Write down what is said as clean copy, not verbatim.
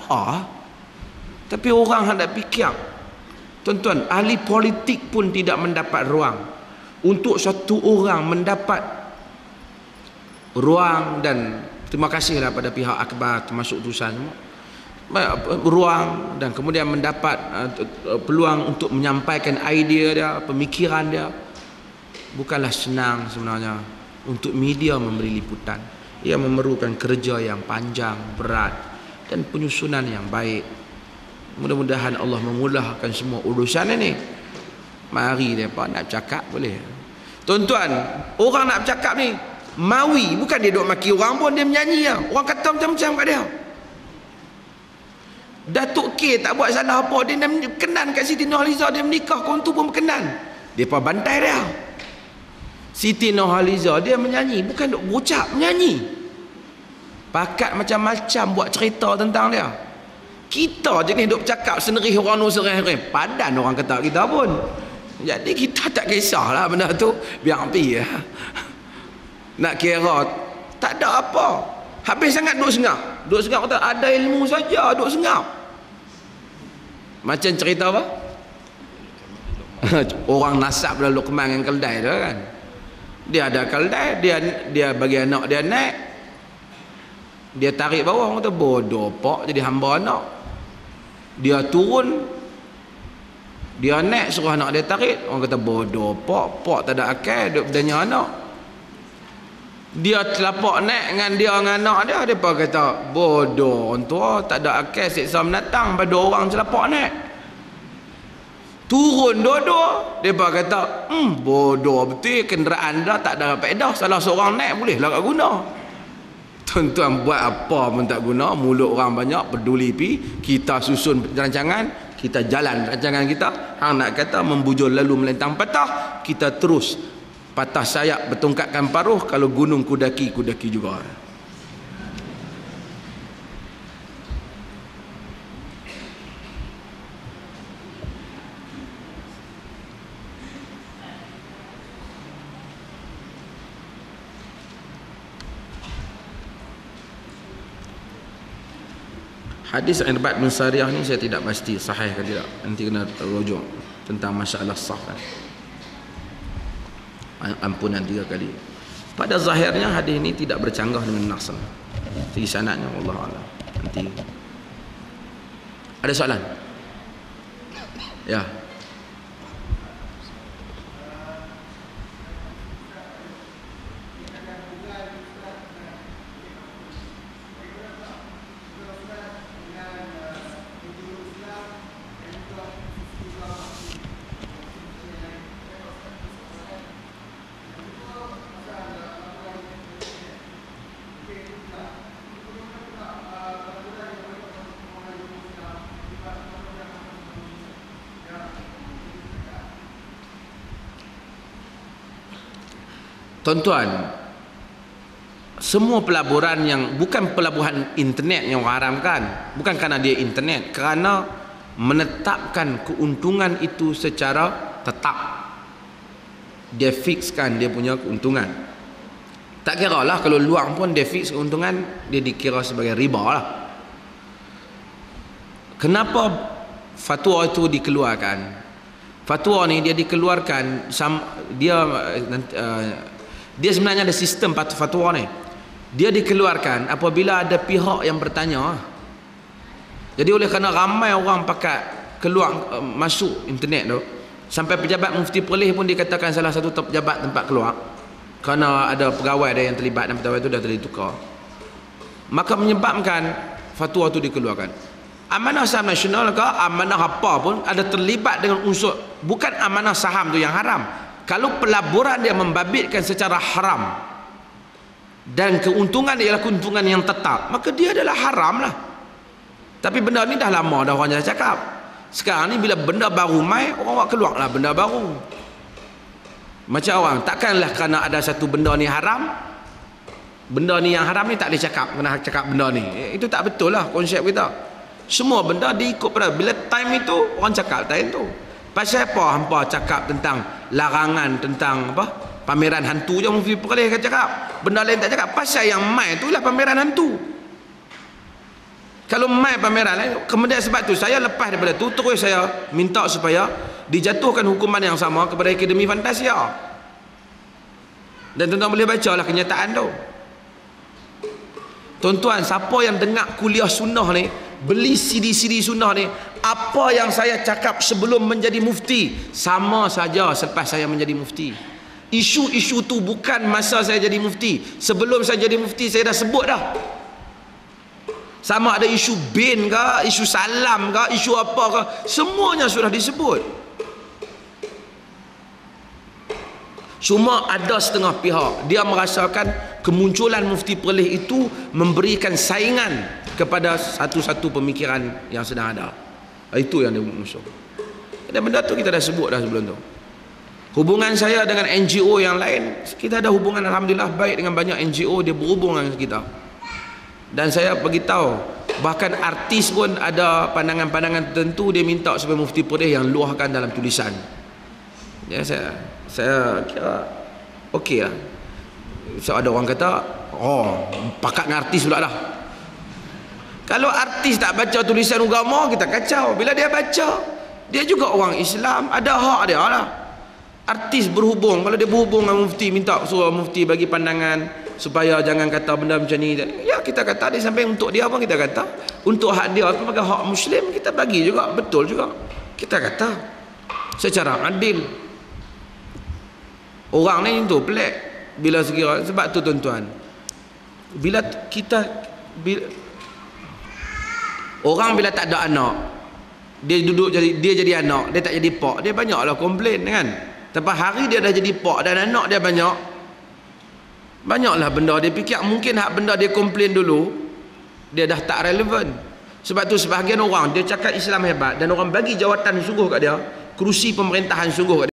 apa? Tapi orang hendak fikir. Tuan-tuan, ahli politik pun tidak mendapat ruang. Untuk satu orang mendapat ruang, dan terima kasihlah pada pihak akhbar termasuk utusan ruang, dan kemudian mendapat peluang untuk menyampaikan idea dia, pemikiran dia. Bukanlah senang sebenarnya untuk media memberi liputan. Ia memerlukan kerja yang panjang, berat, dan penyusunan yang baik. Mudah-mudahan Allah memudahkan semua urusan ini. Mari mereka nak cakap boleh. Tuan-tuan, orang nak bercakap ni mawi, bukan dia duk maki orang pun, dia menyanyi lah. Orang kata macam-macam kat dia. Datuk K tak buat salah apa, dia berkenan kat Siti Nurhaliza, dia menikah, kawan tu pun berkenan. Dia pun bantai dia. Siti Nurhaliza dia menyanyi, bukan duk berucap, menyanyi. Pakat macam-macam buat cerita tentang dia. Kita jenis duk bercakap senerih orang nu serih-serih, padan orang kata kita pun. Jadi kita tak kisahlah benda tu, biar pergi ya. Nak kira tak ada apa. Habis sangat duk sengap. Duk sengap kata ada ilmu saja, duk sengap. Macam cerita apa? Orang nasab dalam Luqman dengan keldai tu kan. Dia ada keldai, dia bagi anak dia naik. Dia tarik bawah, orang kata bodoh pak jadi hamba anak. Dia turun, dia naik suruh anak dia tarik, orang kata bodoh pak tak ada akal duk bertanya anak. Dia telapak naik dengan dia dengan anak dia, dia pun kata bodoh orang tua tak ada akal, siksa menatang pada orang telapak naik. Turun dua-dua, dia pun kata bodoh betul, kenderaan dah tak ada faedah, salah seorang naik boleh lah tak guna. Tuan-tuan, buat apa pun tak guna, mulut orang banyak, peduli pi, kita susun rancangan, kita jalan rancangan kita. Hang nak kata membujur lalu melintang patah, kita terus patah sayap bertongkatkan paruh. Kalau gunung kudaki juga. Hadis Irbad bin Sariyah ni saya tidak pasti sahih ke tidak. Nanti kena rujuk tentang masalah sah kan. Ampunan 3 kali. Pada zahirnya hadis ini tidak bercanggah dengan nas. Segi sanadnya wallahu a'lam. Nanti ada soalan? Ya. Tuan-tuan, semua pelaburan yang bukan pelaburan internet yang haramkan, bukan kerana dia internet, kerana menetapkan keuntungan itu secara tetap. Dia fixkan dia punya keuntungan. Tak kira lah kalau luang pun dia fix keuntungan, dia dikira sebagai riba lah. Kenapa fatwa itu dikeluarkan? Fatwa ni dia dikeluarkan, dia sebenarnya ada sistem fatwa ni. Dia dikeluarkan apabila ada pihak yang bertanya. Jadi oleh kerana ramai orang pakai keluar masuk internet tu, sampai pejabat Mufti Perlis pun dikatakan salah satu pejabat tempat keluar, kerana ada pegawai dia yang terlibat dan pegawai itu dah tertukar. Maka menyebabkan fatwa tu dikeluarkan. Amanah saham nasional ke amanah apa pun ada terlibat dengan unsur, bukan amanah saham tu yang haram. Kalau pelaburan dia membabitkan secara haram dan keuntungan dia ialah keuntungan yang tetap, maka dia adalah haram lah. Tapi benda ni dah lama dah orang dah cakap. Sekarang ni bila benda baru mai, orang buat keluar lah benda baru. Macam orang, takkanlah kerana ada satu benda ni haram, benda ni yang haram ni tak boleh cakap, kena cakap benda ni. Itu tak betul lah konsep kita. Semua benda diikut pada bila time itu orang cakap time tu. Pasal apa hampa cakap tentang larangan, tentang apa pameran hantu je Mufti Perlis cakap, benda lain tak cakap. Pasal yang mai tu lah pameran hantu. Kalau mai pameran, kemudian sebab tu saya lepas daripada tu terus saya minta supaya dijatuhkan hukuman yang sama kepada Akademi Fantasia. Dan tuan-tuan boleh bacalah kenyataan tu. Tuan-tuan, siapa yang dengar kuliah sunnah ni, beli CD-CD sunnah ni, apa yang saya cakap sebelum menjadi mufti sama saja selepas saya menjadi mufti. Isu-isu tu bukan masa saya jadi mufti. Sebelum saya jadi mufti saya dah sebut dah. Sama ada isu bin ke, isu salam ke, isu apa ke, semuanya sudah disebut. Cuma ada setengah pihak dia merasakan kemunculan Mufti Perlis itu memberikan saingan kepada satu-satu pemikiran yang sedang ada. Itu yang dia musuh. Dan benda tu kita dah sebut dah sebelum tu. Hubungan saya dengan NGO yang lain, kita ada hubungan alhamdulillah baik dengan banyak NGO, dia berhubung dengan kita. Dan saya beritahu, bahkan artis pun ada pandangan-pandangan tertentu, dia minta supaya Mufti Perlis yang luahkan dalam tulisan. Ya, saya kira okey lah. So ada orang kata, oh pakat dengan artis pula dah. Kalau artis tak baca tulisan agama, kita kacau. Bila dia baca, dia juga orang Islam, ada hak dia lah. Artis berhubung, kalau dia berhubung dengan mufti, minta suruh mufti bagi pandangan supaya jangan kata benda macam ni. Ya, kita kata dia sampai untuk dia pun kita kata, untuk hak dia sebagai hak Muslim kita bagi juga, betul juga. Kita kata secara adil. Orang ni tu pelik bila sekira. Sebab tu tuan-tuan, bila orang bila tak ada anak, dia duduk dia jadi anak, dia tak jadi pak, dia banyaklah komplain kan. Tapi hari dia dah jadi pak dan anak dia banyaklah benda dia fikir mungkin hak benda dia komplain dulu dia dah tak relevan. Sebab tu sebahagian orang dia cakap Islam hebat dan orang bagi jawatan sungguh kat dia, kerusi pemerintahan sungguh kat dia.